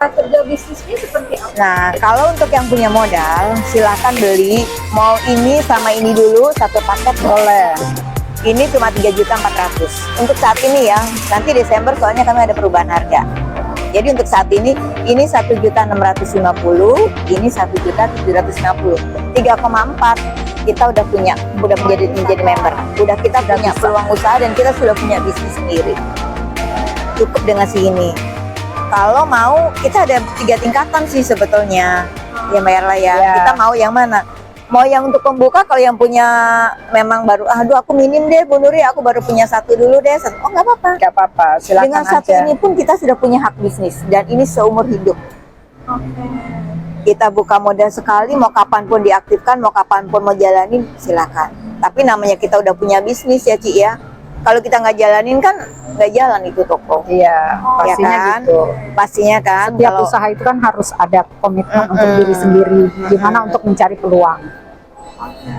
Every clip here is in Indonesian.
Kerja bisnisnya seperti apa? Nah, kalau untuk yang punya modal, silakan beli. Mau ini sama ini dulu, satu paket boleh. Ini cuma 3.400.000. Untuk saat ini ya, nanti Desember soalnya kami ada perubahan harga. Jadi untuk saat ini 1.650.000, ini 1.750.000. 3,4 kita udah menjadi member. Kita punya peluang usaha dan kita sudah punya bisnis sendiri. Cukup dengan segini. Kalau mau, kita ada 3 tingkatan sih sebetulnya. Ya bayarlah ya. Kita mau yang mana? Mau yang untuk pembuka, kalau yang punya memang baru, aduh aku minim deh Bu Nuri, aku baru punya satu dulu deh. Oh nggak apa-apa. Nggak apa-apa, silakan dengan aja. satu ini pun kita sudah punya hak bisnis. Dan ini seumur hidup. Kita buka modal sekali, mau kapanpun diaktifkan, mau kapanpun mau jalanin, silakan. Tapi namanya kita udah punya bisnis ya Ci ya. Kalau kita nggak jalanin kan nggak jalan itu toko. Iya, pastinya ya kan? gitu. Pastinya kan. Setiap usaha itu kan harus ada komitmen untuk diri sendiri. Gimana untuk mencari peluang.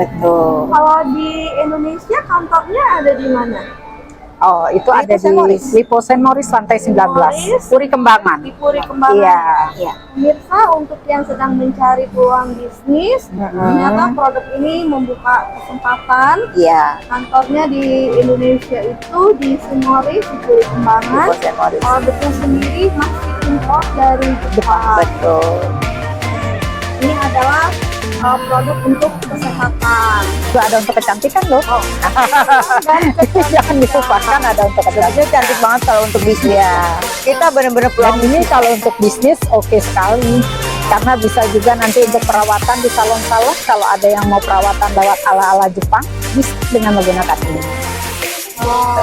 Betul. Kalau di Indonesia kantornya ada di mana? Oh, itu ada di Lipo Saint Maurice lantai 19, Puri Kembangan. Di Puri Kembangan. Iya. Iya. Pemirsa, untuk yang sedang mencari peluang bisnis, ternyata produk ini membuka kesempatan. Iya. Kantornya di Indonesia itu di Saint Maurice, di Puri Kembangan. Lipo Saint Maurice. Produknya sendiri masih impor dari Jepang. Betul. Ini adalah produk untuk kesehatan. Itu ada untuk kecantikan loh. Jangan dilupakan ada untuk kecantikan. Cantik banget kalau untuk bisnis. Ya. Kita benar-benar Dan ini kalau untuk bisnis oke sekali. Karena bisa juga nanti untuk perawatan di salon-salon, kalau ada yang mau perawatan lewat ala-ala Jepang, bisa dengan menggunakan ini. Oh,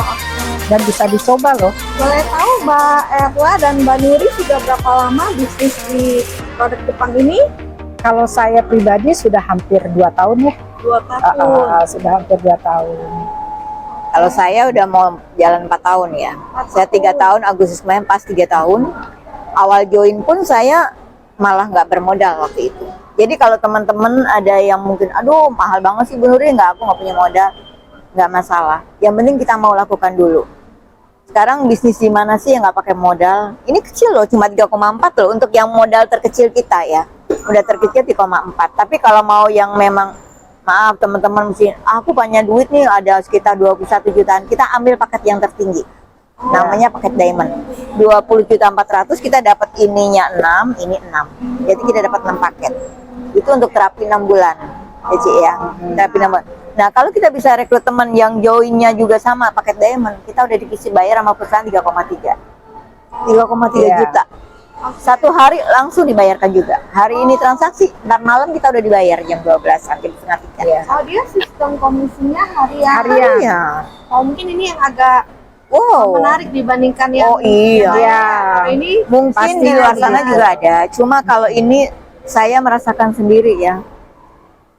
Dan bisa dicoba loh. boleh tahu Mbak Erla dan Mbak Nuri sudah berapa lama bisnis di produk Jepang ini? Kalau saya pribadi sudah hampir 2 tahun ya. 2 tahun. Sudah hampir 2 tahun. Kalau saya udah mau jalan 4 tahun ya. Saya 3 tahun, Agustus kemarin pas 3 tahun. Awal join pun saya malah nggak bermodal waktu itu. Jadi kalau teman-teman ada yang mungkin, aduh mahal banget sih Bu Nuri, aku nggak punya modal. Nggak masalah. Yang penting kita mau lakukan dulu. Sekarang bisnis di mana sih yang nggak pakai modal? Ini kecil loh, cuma 3,4 loh untuk yang modal terkecil kita ya. Udah terkecil 3,4. Tapi kalau mau yang memang, maaf teman-teman, mesti aku punya duit nih ada sekitar 21 jutaan, kita ambil paket yang tertinggi. Namanya paket diamond. 20.400.000 kita dapat ininya 6, ini 6. Jadi kita dapat 6 paket. Itu untuk terapi 6 bulan. Ya Ci ya. Terapi 6 bulan. Nah, kalau kita bisa rekrut teman yang joinnya juga sama paket diamond, kita udah dikasih bayar sama perusahaan 3,3 juta. Satu hari langsung dibayarkan juga. Hari ini transaksi, ntar malam kita udah dibayar jam 12 sampai setengah 3. Oh, dia sistem komisinya harian. Harian. Oh, mungkin ini yang agak Wow. menarik dibandingkan yang Oh iya. Kalau ini Mungkin Pasti di luar ada. sana juga ada. Cuma kalau ini saya merasakan sendiri ya.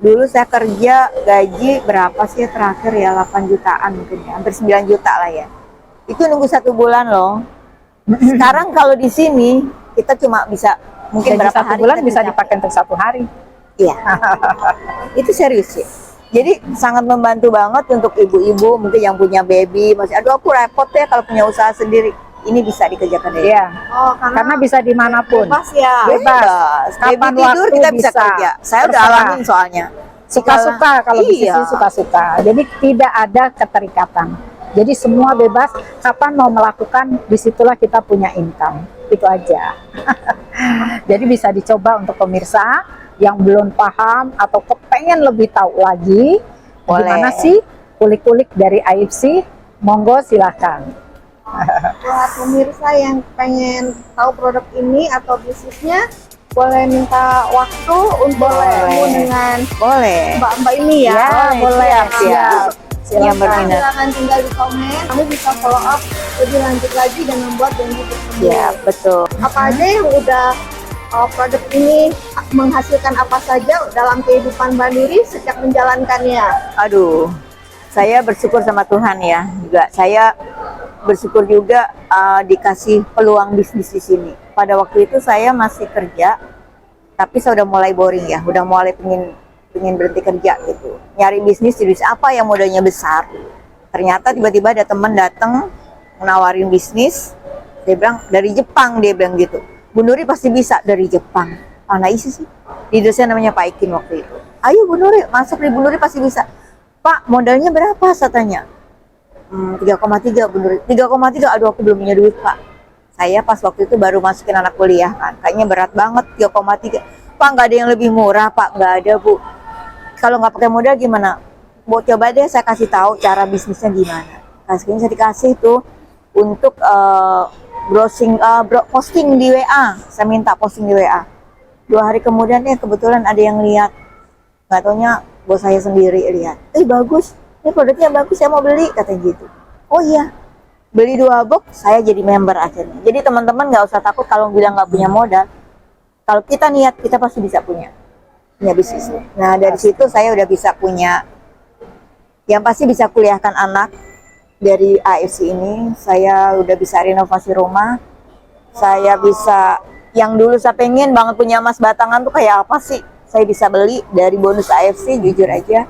Dulu saya kerja gaji berapa sih terakhir ya, 8 jutaan mungkin ya, hampir 9 juta lah ya. Itu nunggu 1 bulan loh. Sekarang kalau di sini kita cuma bisa mungkin Jadi berapa 1 hari bulan kita bisa dipakai untuk 1 hari. Iya. Itu serius sih. Jadi sangat membantu banget untuk ibu-ibu mungkin yang punya baby, masih aduh aku repot ya kalau punya usaha sendiri. Ini bisa dikerjakan ya. Iya. oh, Karena bisa dimanapun. bebas ya. Bebas. Baby Kapan tidur waktu kita bisa bisa. kerja. Saya udah Terserah. alamin soalnya. Suka-suka kalau bisnis Iya. ini suka-suka. Jadi tidak ada keterikatan. Jadi semua bebas. Kapan mau melakukan, disitulah kita punya income. Itu aja. Jadi bisa dicoba untuk pemirsa yang belum paham atau kepengen lebih tahu lagi. Boleh. Gimana sih kulik-kulik dari AFC? Monggo silahkan. Buat pemirsa yang pengen tahu produk ini atau bisnisnya, boleh minta waktu untuk bertemu dengan Boleh. mbak-mbak ini ya. Ya, boleh. siap. Yang berminat. Silahkan tinggal di komen, kami bisa follow up lebih lanjut lagi dan membuat janji tersebut. Ya, betul. Apa aja yang udah produk ini menghasilkan apa saja dalam kehidupan Mbak Nuri sejak menjalankannya? Aduh, saya bersyukur sama Tuhan ya. Juga saya bersyukur juga dikasih peluang bisnis di sini. Pada waktu itu saya masih kerja, tapi saya udah mulai boring ya, udah mulai pengen berhenti kerja gitu. Nyari bisnis apa yang modalnya besar. Ternyata tiba-tiba ada teman datang menawarin bisnis. Dia bilang dari Jepang, dia bilang gitu. Bu Nuri pasti bisa dari Jepang. Mana isi sih? Leadersnya namanya Pak Ikin waktu itu. Ayo Bu Nuri, masuk nih, Bu Nuri pasti bisa. Pak, modalnya berapa? Saya tanya. 3,3 Bu Nuri. 3,3, aduh aku belum punya duit Pak. Saya pas waktu itu baru masukin anak kuliah kan. Kayaknya berat banget 3,3. Pak, nggak ada yang lebih murah Pak, nggak ada Bu. Kalau nggak pakai modal gimana? Mau coba deh saya kasih tahu cara bisnisnya gimana. Kasihnya saya dikasih tuh untuk browsing, posting di WA. Saya minta posting di WA. 2 hari kemudian kebetulan ada yang lihat. Nggak taunya bos saya sendiri lihat. Bagus, ini produknya bagus, saya mau beli, katanya gitu. Oh iya, beli 2 box, saya jadi member akhirnya. Jadi teman-teman nggak usah takut kalau bilang nggak punya modal. Kalau kita niat, kita pasti bisa punya bisnis. Nah dari situ saya udah bisa punya, yang pasti bisa kuliahkan anak. Dari AFC ini saya udah bisa renovasi rumah. Saya bisa, yang dulu saya pengen banget punya emas batangan tuh kayak apa sih, saya bisa beli dari bonus AFC, jujur aja.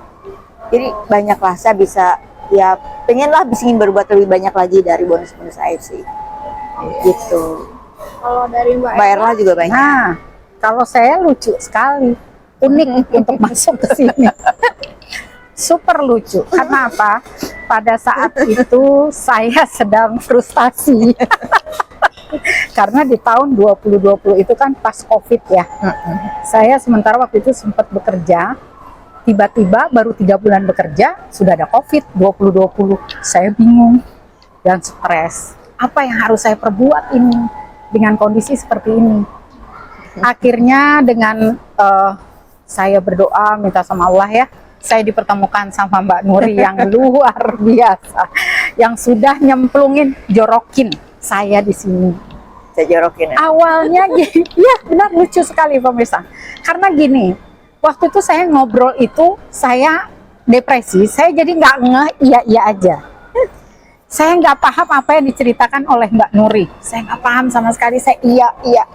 Jadi banyaklah saya bisa, ya pengen lah bisa berbuat lebih banyak lagi dari bonus-bonus AFC gitu. Kalau dari Mbak Erla juga banyak. Nah, kalau saya lucu sekali, unik untuk masuk ke sini. Super lucu. Karena apa? Pada saat itu saya sedang frustasi. Karena di tahun 2020 itu kan pas COVID ya. Saya sementara waktu itu sempat bekerja, tiba-tiba baru 3 bulan bekerja sudah ada COVID 2020. Saya bingung dan stres. Apa yang harus saya perbuat ini dengan kondisi seperti ini? Akhirnya dengan saya berdoa minta sama Allah ya, saya dipertemukan sama Mbak Nuri yang luar biasa, yang sudah nyemplungin, jorokin saya di sini. Saya jorokin ya? Awalnya gini, ya benar, lucu sekali pemirsa. Karena gini, waktu itu saya ngobrol itu, saya depresi, saya jadi nggak ngeh, iya aja. Saya nggak paham apa yang diceritakan oleh Mbak Nuri. Saya nggak paham sama sekali, saya iya.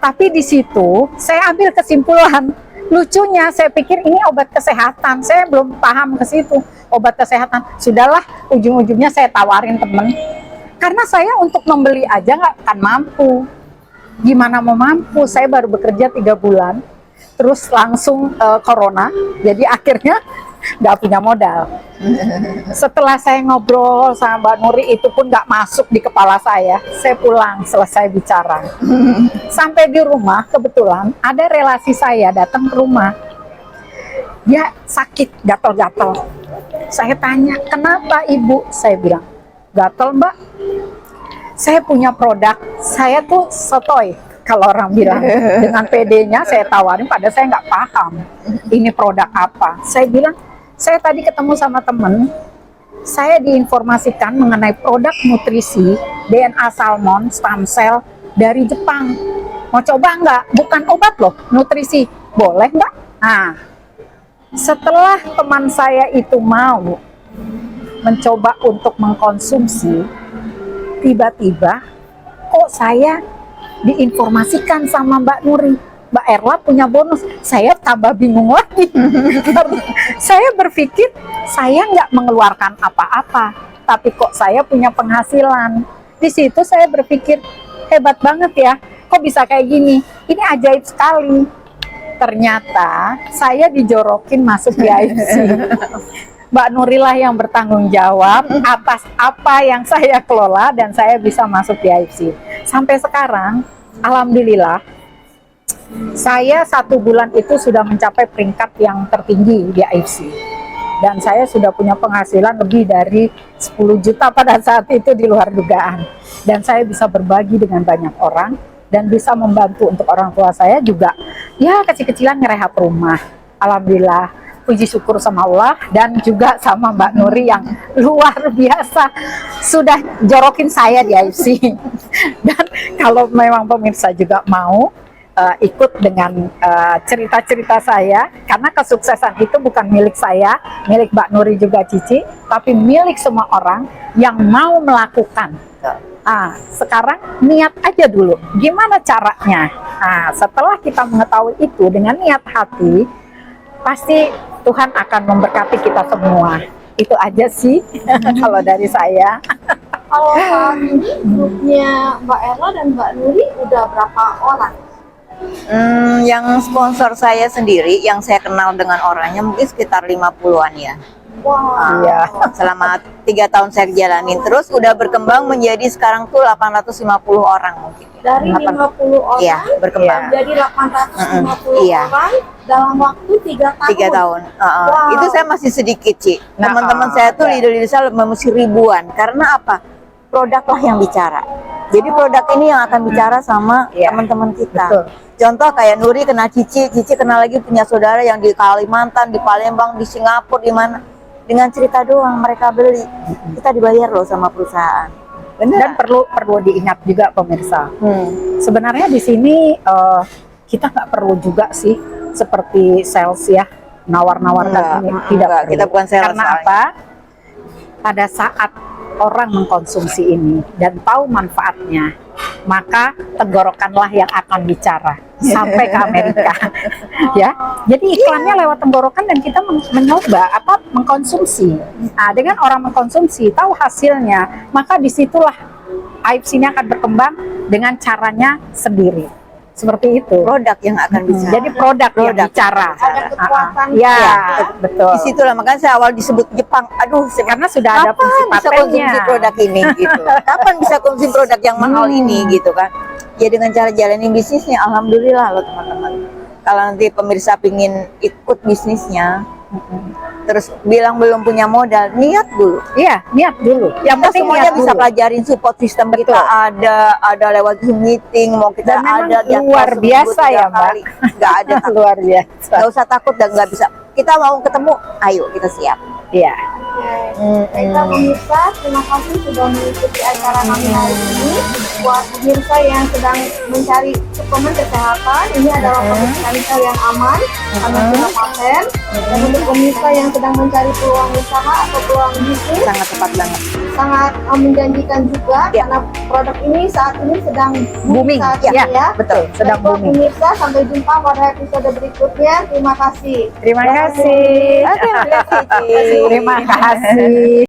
Tapi di situ saya ambil kesimpulan. Lucunya saya pikir ini obat kesehatan, saya belum paham ke situ obat kesehatan. Sudahlah, ujung-ujungnya saya tawarin temen, karena saya untuk membeli aja nggak akan mampu. Gimana mau mampu? Saya baru bekerja 3 bulan, terus langsung corona, jadi akhirnya nggak punya modal. Setelah saya ngobrol sama Mbak Nuri, itu pun nggak masuk di kepala saya pulang selesai bicara. Sampai di rumah, kebetulan ada relasi saya datang ke rumah, dia sakit, gatal-gatal. Saya tanya, kenapa ibu? Saya bilang, gatal Mbak, saya punya produk, saya tuh sotoy kalau orang bilang. Dengan PD-nya saya tawarin, padahal saya nggak paham ini produk apa. Saya bilang, saya tadi ketemu sama temen, saya diinformasikan mengenai produk nutrisi DNA salmon stem cell dari Jepang. Mau coba nggak? Bukan obat loh, nutrisi. Boleh nggak? Nah, setelah teman saya itu mau mencoba untuk mengkonsumsi, tiba-tiba kok saya diinformasikan sama Mbak Nuri, Mbak Erla punya bonus. Saya tambah bingung lagi. Saya berpikir saya nggak mengeluarkan apa-apa, tapi kok saya punya penghasilan. Di situ saya berpikir, hebat banget ya, kok bisa kayak gini, ini ajaib sekali. Ternyata saya dijorokin masuk di AFC. Mbak Nurilah yang bertanggung jawab atas apa yang saya kelola, dan saya bisa masuk di AFC. Sampai sekarang, alhamdulillah, saya 1 bulan itu sudah mencapai peringkat yang tertinggi di AFC. Dan saya sudah punya penghasilan lebih dari 10 juta pada saat itu, di luar dugaan. Dan saya bisa berbagi dengan banyak orang, dan bisa membantu untuk orang tua saya juga. Ya, kecil-kecilan ngerehab rumah. Alhamdulillah, puji syukur sama Allah, dan juga sama Mbak Nuri yang luar biasa sudah jorokin saya di AFC. Dan kalau memang pemirsa juga mau ikut dengan cerita-cerita saya, karena kesuksesan itu bukan milik saya, milik Mbak Nuri juga Cici, tapi milik semua orang yang mau melakukan. Sekarang niat aja dulu, gimana caranya. Setelah kita mengetahui itu dengan niat hati, pasti Tuhan akan memberkati kita semua. Itu aja sih kalau dari saya. Kalau saat ini grupnya Mbak Erla dan Mbak Nuri udah berapa orang? Yang sponsor saya sendiri, yang saya kenal dengan orangnya mungkin sekitar 50-an ya. Wow. Iya. Selama 3 tahun saya jalanin, terus udah berkembang menjadi sekarang tuh 850 orang mungkin. Dari 50 orang Iya, berkembang. jadi 850 Iya. orang dalam waktu 3 tahun. 3 tahun. Wow. Itu saya masih sedikit, Ci. Nah, Teman-teman saya tuh iya. leader-leader saya mesti ribuan. Karena apa? Produklah yang bicara. Jadi produk ini yang akan bicara sama Iya. teman-teman kita. Betul. Contoh kayak Nuri kenal Cici, Cici kenal lagi punya saudara yang di Kalimantan, di Palembang, di Singapura, di mana. Dengan cerita doang mereka beli. Kita dibayar loh sama perusahaan. Bener. Dan perlu diingat juga pemirsa. Sebenarnya di sini kita nggak perlu juga sih seperti sales ya, nawar-nawarkan Enggak, ini tidak enggak, perlu. kita bukan sales Karena soalnya. apa? Pada saat orang mengkonsumsi ini dan tahu manfaatnya, maka tenggorokanlah yang akan bicara sampai ke Amerika. Ya, jadi iklannya lewat tenggorokan dan kita mencoba mengkonsumsi. Nah, dengan orang mengkonsumsi tahu hasilnya, maka disitulah AIPS ini akan berkembang dengan caranya sendiri. Seperti itu. Produk yang akan bicara. Jadi produk yang bicara. Ada kekuatan. Ya, Ya, betul. Di situlah makanya saya awal disebut Jepang. Aduh, Karena sudah ada kapan fungsi bisa patennya. konsumsi produk ini gitu. Kapan bisa konsumsi produk yang mahal ini gitu kan. Ya dengan cara jalanin bisnisnya alhamdulillah loh teman-teman. Kalau nanti pemirsa pingin ikut bisnisnya terus bilang belum punya modal, niat dulu. Iya, niat dulu. Yang Kita penting semuanya niat bisa dulu. pelajarin support system kita ada lewat Zoom meeting, mau kita Dan memang ada di luar atas biasa seminggu 3 ya, Mbak. kali. Nggak ada Luar biasa. nggak usah takut dan nggak bisa. Kita mau ketemu, ayo kita siap. Iya. Baiklah pemirsa, terima kasih sudah mengikuti acara kami hari ini. Buat pemirsa yang sedang mencari suplemen kesehatan, ini adalah produk Kansel yang aman karena sudah paten. Dan untuk pemirsa yang sedang mencari peluang usaha atau peluang bisnis, Sangat tepat banget. sangat menjanjikan juga Ya. karena produk ini saat ini sedang Booming. saat Ya, ini ya. betul. Sedang Baiklah, booming. pemirsa, sampai jumpa pada episode berikutnya. Terima kasih. Terima kasih. Terima kasih, Ci. Terima kasih.